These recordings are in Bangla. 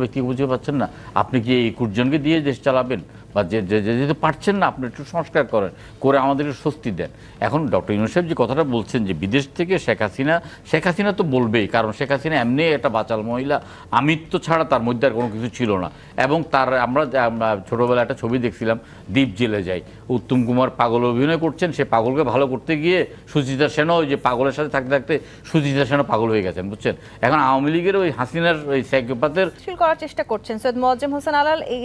ব্যক্তি বুঝতে পারছেন না, আপনি কি এই কুটজনকে দিয়ে দেশ চালাবেন? বা যেতে পারছেন না, আপনি একটু সংস্কার করেন, করে আমাদেরকে স্বস্তি দেন। এখন ডক্টর ইউনূস সাহেব যে কথাটা বলছেন যে বিদেশ থেকে শেখ হাসিনা তো বলবেই, কারণ শেখ হাসিনা এমনি একটা বাচাল মহিলা, আমিত্ব ছাড়া তার মধ্যে আর কোনো কিছু ছিল না। এবং তার আমরা ছোটোবেলায় একটা ছবি দেখছিলাম, দ্বীপ জেলে যাই, উত্তম কুমার পাগল অভিনয় করছেন, সে পাগলকে ভালো করতে গিয়ে সুচিত্রা সেনও ওই যে পাগলের সাথে থাকতে থাকতে সুচিত্রা সেনও পাগল হয়ে গেছেন, বুঝছেন। এখন আওয়ামী লীগের ওই হাসিনার ওই সাইকোপ্যাথের করার চেষ্টা করছেন সৈয়দ মোয়াজ্জেম হোসেন আলাল। এই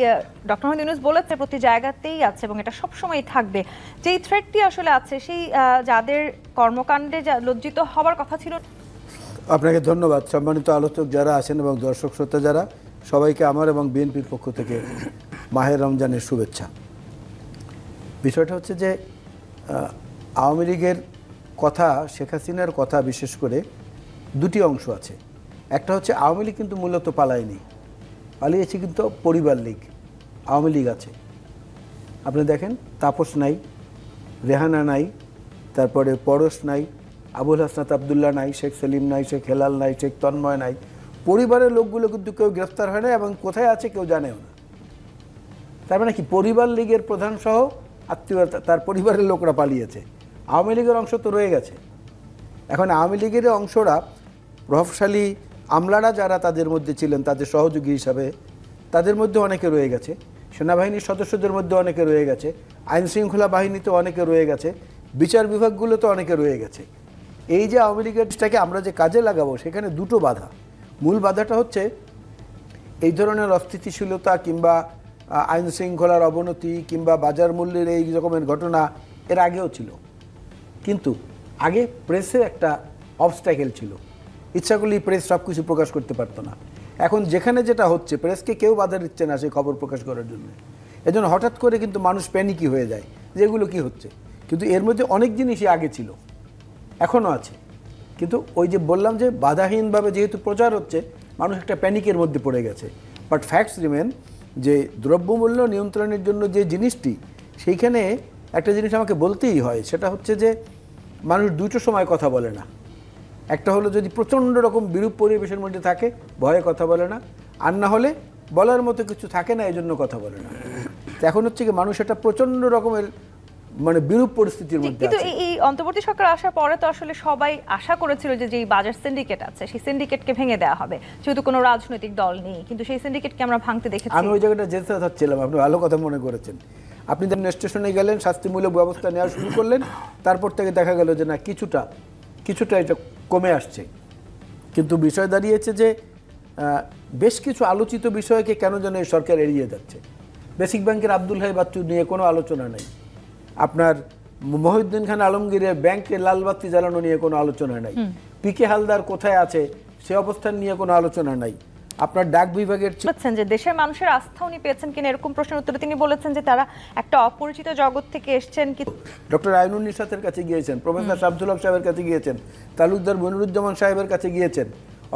ডক্টর মোহাম্মদ ইউনূস বলেছে প্রতি জায়গাতেই আছে এবং এটা সবসময় থাকবে। যেই থ্রেটটি আসলে আছে, সেই যাদের কর্মকাণ্ডে লজ্জিত হবার কথা ছিল। আপনাকে ধন্যবাদ। সম্মানিত আলোচক যারা আছেন এবং দর্শক শ্রোতা যারা, সবাইকে আমার এবং বিএনপির পক্ষ থেকে মাহে রমজানের শুভেচ্ছা। বিষয়টা হচ্ছে যে আওয়ামী লীগের কথা, শেখ হাসিনার কথা বিশেষ করে দুটি অংশ আছে। একটা হচ্ছে আওয়ামী লীগ কিন্তু মূলত পালায়নি, পালিয়েছে কিন্তু পরিবার লীগ, আওয়ামী লীগ আছে। আপনি দেখেন, তাপস নাই, রেহানা নাই, তারপরে পরশ নাই, আবুল হাসনাত আবদুল্লাহ নাই, শেখ সেলিম নাই, শেখ হেলাল নাই, শেখ তন্ময় নাই। পরিবারের লোকগুলো কিন্তু কেউ গ্রেফতার হয় না এবং কোথায় আছে কেউ জানেও না। তার মানে কি, পরিবার লীগের প্রধান সহ আত্মীয় তার পরিবারের লোকরা পালিয়েছে, আওয়ামী লীগের অংশ তো রয়ে গেছে। এখন আওয়ামী লীগের অংশরা, প্রভাবশালী আমলারা যারা তাদের মধ্যে ছিলেন, তাদের সহযোগী হিসাবে তাদের মধ্যে অনেকে রয়ে গেছে, সেনাবাহিনীর সদস্যদের মধ্যে অনেকে রয়ে গেছে, আইনশৃঙ্খলা বাহিনীতে অনেকে রয়ে গেছে, বিচার বিভাগগুলোতে অনেকে রয়ে গেছে। এই যে আওয়ামী লীগেরটাকে আমরা যে কাজে লাগাবো, সেখানে দুটো বাধা। মূল বাধাটা হচ্ছে এই ধরনের অস্থিতিশীলতা কিংবা আইনশৃঙ্খলার অবনতি কিংবা বাজার মূল্যের এই রকমের ঘটনা এর আগেও ছিল, কিন্তু আগে প্রেসের একটা অবস্ট্যাকেল ছিল, ইচ্ছা করলেই প্রেস সব কিছু প্রকাশ করতে পারতো না। এখন যেখানে যেটা হচ্ছে, প্রেসকে কেউ বাধা দিচ্ছে না সেই খবর প্রকাশ করার জন্য। এজন্য হঠাৎ করে কিন্তু মানুষ প্যানিকি হয়ে যায় যে এগুলো কী হচ্ছে। কিন্তু এর মধ্যে অনেক জিনিসই আগে ছিল, এখনও আছে, কিন্তু ওই যে বললাম যে বাধাহীনভাবে যেহেতু প্রচার হচ্ছে, মানুষ একটা প্যানিকের মধ্যে পড়ে গেছে। বাট ফ্যাক্টস রিমেন যে দ্রব্যমূল্য নিয়ন্ত্রণের জন্য যে জিনিসটি, সেইখানে একটা জিনিস আমাকে বলতেই হয়, সেটা হচ্ছে যে মানুষ দুটো সময় কথা বলে না। একটা হলো যদি প্রচণ্ড রকম বিরূপ পরিবেশের মধ্যে থাকে, ভয়ে কথা বলে না, আর না হলে বলার মতো কিছু থাকে না, এই জন্য কথা বলে না। এখন হচ্ছে কি, মানুষ একটা প্রচণ্ড রকমের মানে বিরূপ পরিস্থিতির মধ্যে আছে। কিন্তু এই অন্তর্বর্তী সরকার আসার পরে তো আসলে সবাই আশা করেছিল যে যেই বাজার সিন্ডিকেট আছে, সেই সিন্ডিকেটকে ভেঙে দেওয়া হবে, যেহেতু কোনো রাজনৈতিক দল নেই। কিন্তু সেই সিন্ডিকেটকে আমরা ভাঙতে দেখেছি। আমি ওই জায়গাটা যেতে চাচ্ছিলাম, আপনি ভালো কথা মনে করেছেন। আপনি যখন স্টেশনে গেলেন, শাস্তিমূলক ব্যবস্থা নেওয়া শুরু করলেন, তারপর থেকে দেখা গেল যে না, কিছুটা এটা কমে আসছে। কিন্তু বিষয় দাঁড়িয়েছে যে বেশ কিছু আলোচিত বিষয়কে কেন যেন এই সরকার এড়িয়ে যাচ্ছে। বেসিক ব্যাংকের আব্দুল হাই বাচ্চু নিয়ে কোনো আলোচনা নেই, আপনার মহিউদ্দিন খান আলমগীরের ব্যাংকে লালবাতি জ্বালানো নিয়ে কোনো আলোচনা নাই, পিকে হালদার কোথায় আছে সে অবস্থান নিয়ে কোনো আলোচনা নাই, আপনার ডাক বিভাগের বলছেন যে দেশের মানুষের আস্থা উনি পেয়েছেন কিনা, এরকম প্রশ্নের উত্তরে তিনি বলেছেন যে তারা একটা অপরিচিত জগৎ থেকে এসেছেন। ডক্টর আইনুন নিশাতের কাছে গিয়েছেন, প্রফেসর শামসুল হক সাহেবের কাছে গিয়েছেন, তালুকদার মনিরুজ্জামান সাহেবের কাছে গিয়েছেন,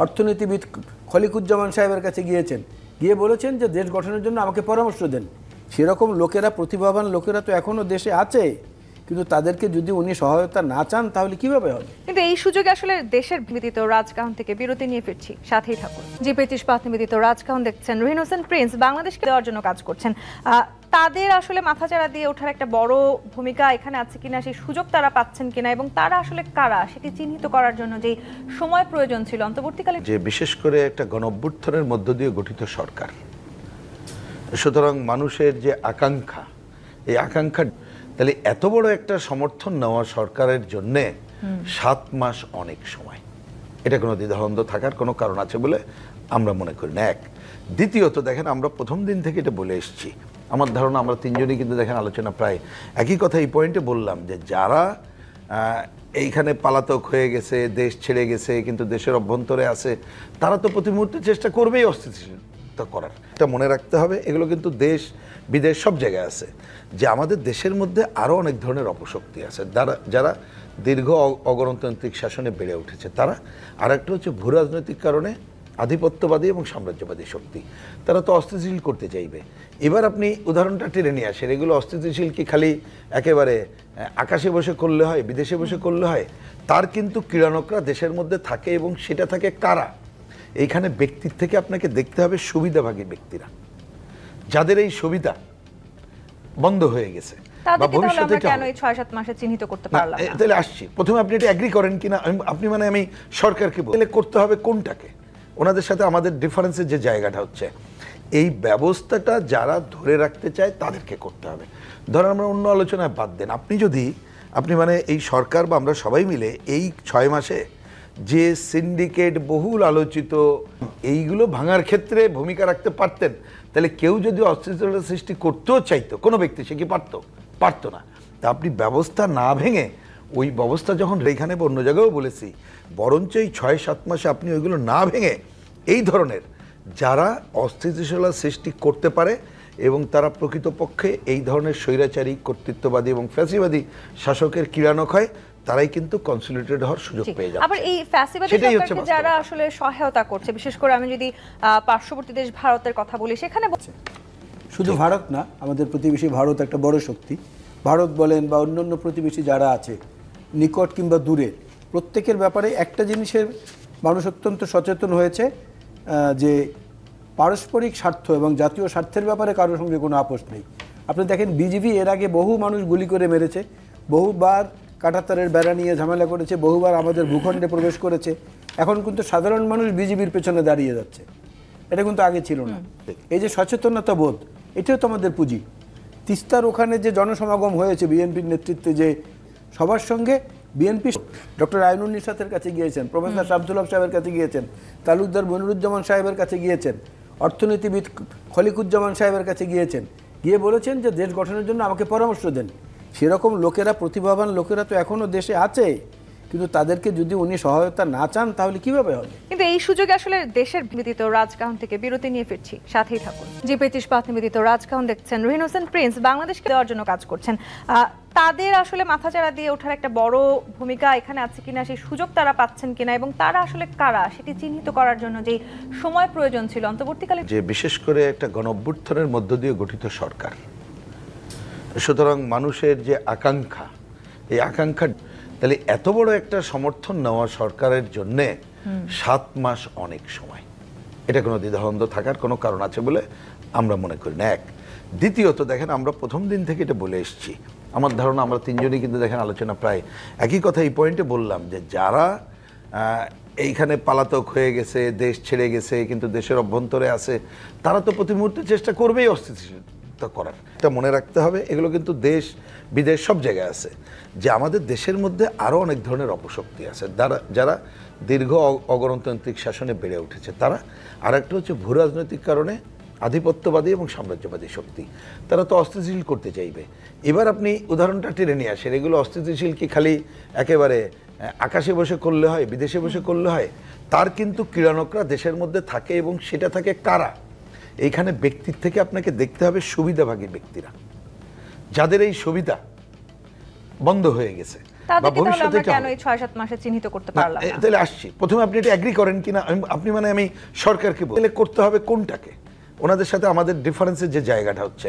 অর্থনীতিবিদ খলিকুজ্জামান সাহেবের কাছে গিয়েছেন, গিয়ে বলেছেন যে দেশ গঠনের জন্য আমাকে পরামর্শ দেন। সেরকম লোকেরা, প্রতিভাবান লোকেরা তো এখনও দেশে আছে, কিন্তু তাদেরকে যদি উনি সহায়তা না চান তাহলে কিভাবে হবে? কিন্তু এই সুযোগে আসলে দেশের নিবেদিত রাজকাহন থেকে বিরতি নিয়ে ফিরছি, সাথেই থাকুন। জি-25 নিবেদিত রাজকাহন দেখছেন। রহিন হোসেন প্রিন্স বাংলাদেশকে দেওয়ার জন্য কাজ করছেন। তাদের আসলে মাথাচাড়া দিয়ে ওঠার একটা বড় ভূমিকা এখানে আছে কিনা, সেই সুযোগ তারা পাচ্ছেন কিনা, এবং তারা আসলে কারা সেটি চিহ্নিত করার জন্য যে সময় প্রয়োজন ছিল অন্তর্বর্তীকালে, যে বিশেষ করে একটা গণঅভ্যুত্থানের মধ্য দিয়ে গঠিত সরকার, সুতরাং মানুষের যে আকাঙ্ক্ষা, এই আকাঙ্ক্ষা, তাহলে এত বড় একটা সমর্থন নেওয়া সরকারের জন্যে 7 মাস অনেক সময়, এটা কোনো দ্বিধাদ্বন্দ্ব থাকার কোনো কারণ আছে বলে আমরা মনে করি না। এক, দ্বিতীয়ত দেখেন, আমরা প্রথম দিন থেকে এটা বলে এসেছি, আমার ধারণা আমরা তিনজনই কিন্তু দেখেন আলোচনা প্রায় একই কথা এই পয়েন্টে বললাম, যে যারা এইখানে পলাতক হয়ে গেছে, দেশ ছেড়ে গেছে কিন্তু দেশের অভ্যন্তরে আছে, তারা তো প্রতি মুহূর্তে চেষ্টা করবেই অস্থিতিশীলতা করার। এটা মনে রাখতে হবে, এগুলো কিন্তু দেশ বিদেশ সব জায়গায় আছে, যে আমাদের দেশের মধ্যে আরও অনেক ধরনের অপশক্তি আছে, যারা দীর্ঘ অগণতান্ত্রিক শাসনে বেড়ে উঠেছে তারা। আর একটা হচ্ছে ভূ রাজনৈতিক কারণে আধিপত্যবাদী এবং সাম্রাজ্যবাদী শক্তি, তারা তো অস্থিতিশীল করতে চাইবে। এবার আপনি উদাহরণটা টেনে নিয়ে আসেন, এগুলো অস্থিতিশীল কি খালি একেবারে আকাশে বসে করলে হয়, বিদেশে বসে করলে হয়? তার কিন্তু ক্রীড়ানকরা দেশের মধ্যে থাকে, এবং সেটা থাকে কারা? এইখানে ব্যক্তির থেকে আপনাকে দেখতে হবে সুবিধাভাগী ব্যক্তিরা, যাদের এই সুবিধা বন্ধ হয়ে গেছে বা ভবিষ্যতে কেন এই 6-7 মাসে চিহ্নিত করতে পারলাম না? তাহলে আসছি, প্রথমে আপনি এটা এগ্রি করেন কিনা, আপনি মানে আমি সরকারকে বলে করতে হবে কোনটাকে, ওনাদের সাথে আমাদের ডিফারেন্সের যে জায়গাটা হচ্ছে এই ব্যবস্থাটা যারা ধরে রাখতে চায় তাদেরকে করতে হবে। ধরেন আমরা অন্য আলোচনায় বাদ দেন, আপনি মানে এই সরকার বা আমরা সবাই মিলে এই 6 মাসে যে সিন্ডিকেট বহুল আলোচিত এইগুলো ভাঙার ক্ষেত্রে ভূমিকা রাখতে পারতেন, তাহলে কেউ যদি অস্থিরতা সৃষ্টি করতেও চাইতো, কোনো ব্যক্তি সে কি পারতো না। তা আপনি ব্যবস্থা না ভেঙে ওই ব্যবস্থা যখন এখানে অন্য জায়গায়ও বলেছি, বরঞ্চ এই 6-7 মাসে আপনি ওইগুলো না ভেঙে এই ধরনের যারা অস্থিতিশীলতা সৃষ্টি করতে পারে এবং তারা প্রকৃতপক্ষে এই ধরনের স্বৈরাচারী কর্তৃত্ববাদী এবং ফ্যাসিবাদী শাসকের কিরানক হয়, তারাই কিন্তু কনসলিডেটেড হওয়ার সুযোগ পেয়ে যাবে। আবার এই ফ্যাসিবাদী সরকারকে যারা আসলে সহায়তা করছে, বিশেষ করে আমি যদি পার্শ্ববর্তী দেশ ভারতের কথা বলি, সেখানে শুধু ভারত না, আমাদের প্রতিবেশী ভারত একটা বড় শক্তি। ভারত বলেন বা অন্যান্য প্রতিবেশী যারা আছে, নিকট কিংবা দূরে, প্রত্যেকের ব্যাপারে একটা জিনিসের মানুষ অত্যন্ত সচেতন হয়েছে, যে পারস্পরিক স্বার্থ এবং জাতীয় স্বার্থের ব্যাপারে কারোর সঙ্গে কোনো আপোষ নেই। আপনি দেখেন বিজিবি এর আগে বহু মানুষ গুলি করে মেরেছে, বহুবার কাঁটাতারের বেড়া নিয়ে ঝামেলা করেছে, বহুবার আমাদের ভূখণ্ডে প্রবেশ করেছে। এখন কিন্তু সাধারণ মানুষ বিজিবির পেছনে দাঁড়িয়ে যাচ্ছে, এটা কিন্তু আগে ছিল না। এই যে সচেতনতা বোধ, এটাও তো আমাদের পুঁজি। তিস্তার ওখানে যে জনসমাগম হয়েছে বিএনপির নেতৃত্বে, যে সবার সঙ্গে বিএনপি ডক্টর আইনুল নিশাতের কাছে গিয়েছেন, প্রফেসর শামসুল হক সাহেবের কাছে গিয়েছেন, তালুকদার মনিরুজ্জামান সাহেবের কাছে গিয়েছেন, অর্থনীতিবিদ খলিকুজ্জামান সাহেবের কাছে গিয়েছেন, গিয়ে বলেছেন যে দেশ গঠনের জন্য আমাকে পরামর্শ দেন। সেরকম লোকেরা, প্রতিভাবান লোকেরা তো এখনও দেশে আছে, কিন্তু তাদেরকে যদি উনি সহায়তা না চান তাহলে কিভাবে হবে? কিন্তু এই সুযোগে আসলে দেশের বিরোধিত রাজকাহন থেকে বিরতি নিয়ে ফিরছি, সাথেই থাকুন। জি25 নিবেদিত রাজকাহন দেখছেন। রহিন হোসেন প্রিন্স বাংলাদেশকে দেওয়ার জন্য কাজ করছেন। তাদের আসলে মাথাচাড়া দিয়ে ওঠার একটা বড় ভূমিকা এখানে আছে কিনা, সেই সুযোগ তারা পাচ্ছেন কিনা, এবং তারা আসলে কারা সেটি চিহ্নিত করার জন্য যে সময় প্রয়োজন ছিল অন্তর্বর্তীকালে, যে বিশেষ করে একটা গণঅভ্যুত্থানের মধ্য দিয়ে গঠিত সরকার, সুতরাং মানুষের যে আকাঙ্ক্ষা, এই আকাঙ্ক্ষা, তাহলে এত বড় একটা সমর্থন নেওয়া সরকারের জন্যে 7 মাস অনেক সময়, এটা কোনো দ্বিধাদ্বন্দ্ব থাকার কোনো কারণ আছে বলে আমরা মনে করি না। এক, দ্বিতীয়ত দেখেন, আমরা প্রথম দিন থেকে এটা বলে এসেছি, আমার ধারণা আমরা তিনজনই কিন্তু দেখেন আলোচনা প্রায় একই কথা এই পয়েন্টে বললাম, যে যারা এইখানে পলাতক হয়ে গেছে, দেশ ছেড়ে গেছে কিন্তু দেশের অভ্যন্তরে আছে, তারা তো প্রতি মুহূর্তে চেষ্টা করবেই অস্থিতিশীলতা করার। এটা মনে রাখতে হবে, এগুলো কিন্তু দেশ বিদেশ সব জায়গায় আছে, যে আমাদের দেশের মধ্যে আরও অনেক ধরনের অপশক্তি আছে, যারা দীর্ঘ অগণতান্ত্রিক শাসনে বেড়ে উঠেছে তারা। আর একটা হচ্ছে ভূ রাজনৈতিক কারণে আধিপত্যবাদী এবং সাম্রাজ্যবাদী শক্তি, তারা তো অস্থিতিশীল করতে চাইবে। এবার আপনি উদাহরণটা টেনে নিয়ে আসেন, এগুলো অস্থিতিশীল কি খালি একেবারে আকাশে বসে করলে হয়, বিদেশে বসে করলে হয়? তার কিন্তু ক্রীড়ানকরা দেশের মধ্যে থাকে, এবং সেটা থাকে কারা? এইখানে ব্যক্তির থেকে আপনাকে দেখতে হবে সুবিধাভাগী ব্যক্তিরা, যাদের এই সুবিধা বন্ধ হয়ে গেছে বা ভবিষ্যতে কেন এই 6-7 মাসে চিহ্নিত করতে পারলাম না? তাহলে আসছি, প্রথমে আপনি এটা এগ্রি করেন কিনা, আপনি মানে আমি সরকারকে বলে করতে হবে কোনটাকে, ওনাদের সাথে আমাদের ডিফারেন্সের যে জায়গাটা হচ্ছে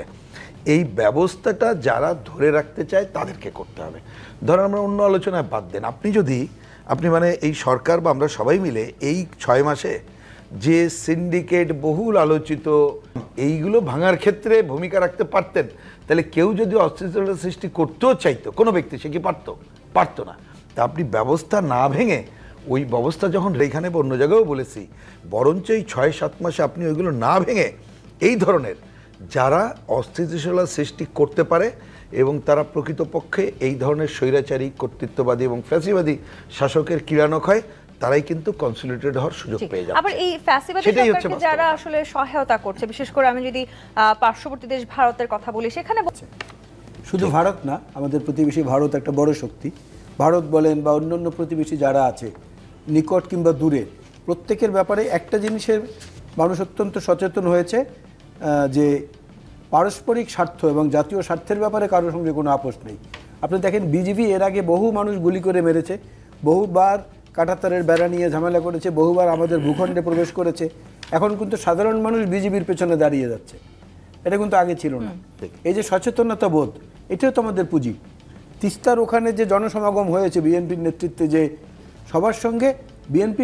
এই ব্যবস্থাটা যারা ধরে রাখতে চায় তাদেরকে করতে হবে। ধরেন আমরা অন্য আলোচনায় বাদ দেন, আপনি মানে এই সরকার বা আমরা সবাই মিলে এই 6 মাসে যে সিন্ডিকেট বহুল আলোচিত এইগুলো ভাঙার ক্ষেত্রে ভূমিকা রাখতে পারতেন, তাহলে কেউ যদি অস্থিরতা সৃষ্টি করতেও চাইতো, কোনো ব্যক্তি সে কি পারতো না। তা আপনি ব্যবস্থা না ভেঙে ওই ব্যবস্থা যখন এখানে অন্য জায়গায়ও বলেছি, বরঞ্চ এই 6-7 মাসে আপনি ওইগুলো না ভেঙে এই ধরনের যারা অস্থিতিশীলতা সৃষ্টি করতে পারে এবং তারা প্রকৃতপক্ষে এই ধরনের স্বৈরাচারী কর্তৃত্ববাদী এবং ফ্যাসিবাদী শাসকের কিরানক হয়, তারাই কিন্তু কনসলিডেটেড হওয়ার সুযোগ পেয়ে যাবে। আবার এই ফ্যাসিবাদী সরকারকে যারা আসলে সহায়তা করছে, বিশেষ করে আমি যদি পার্শ্ববর্তী দেশ ভারতের কথা বলি, সেখানে শুধু ভারত না, আমাদের প্রতিবেশী ভারত একটা বড় শক্তি। ভারত বলেন বা অন্যান্য প্রতিবেশী যারা আছে, নিকট কিংবা দূরে, প্রত্যেকের ব্যাপারে একটা জিনিসের মানুষ অত্যন্ত সচেতন হয়েছে, যে পারস্পরিক স্বার্থ এবং জাতীয় স্বার্থের ব্যাপারে কারোর সঙ্গে কোনো আপোষ নেই। আপনি দেখেন বিজিবি এর আগে বহু মানুষ গুলি করে মেরেছে, বহুবার কাঁটাতারের বেড়া নিয়ে ঝামেলা করেছে, বহুবার আমাদের ভূখণ্ডে প্রবেশ করেছে। এখন কিন্তু সাধারণ মানুষ বিজিবির পেছনে দাঁড়িয়ে যাচ্ছে, এটা কিন্তু আগে ছিল না। এই যে সচেতনতা বোধ, এটাও তো আমাদের পুঁজি। তিস্তার ওখানে যে জনসমাগম হয়েছে বিএনপির নেতৃত্বে, যে সবার সঙ্গে বিএনপি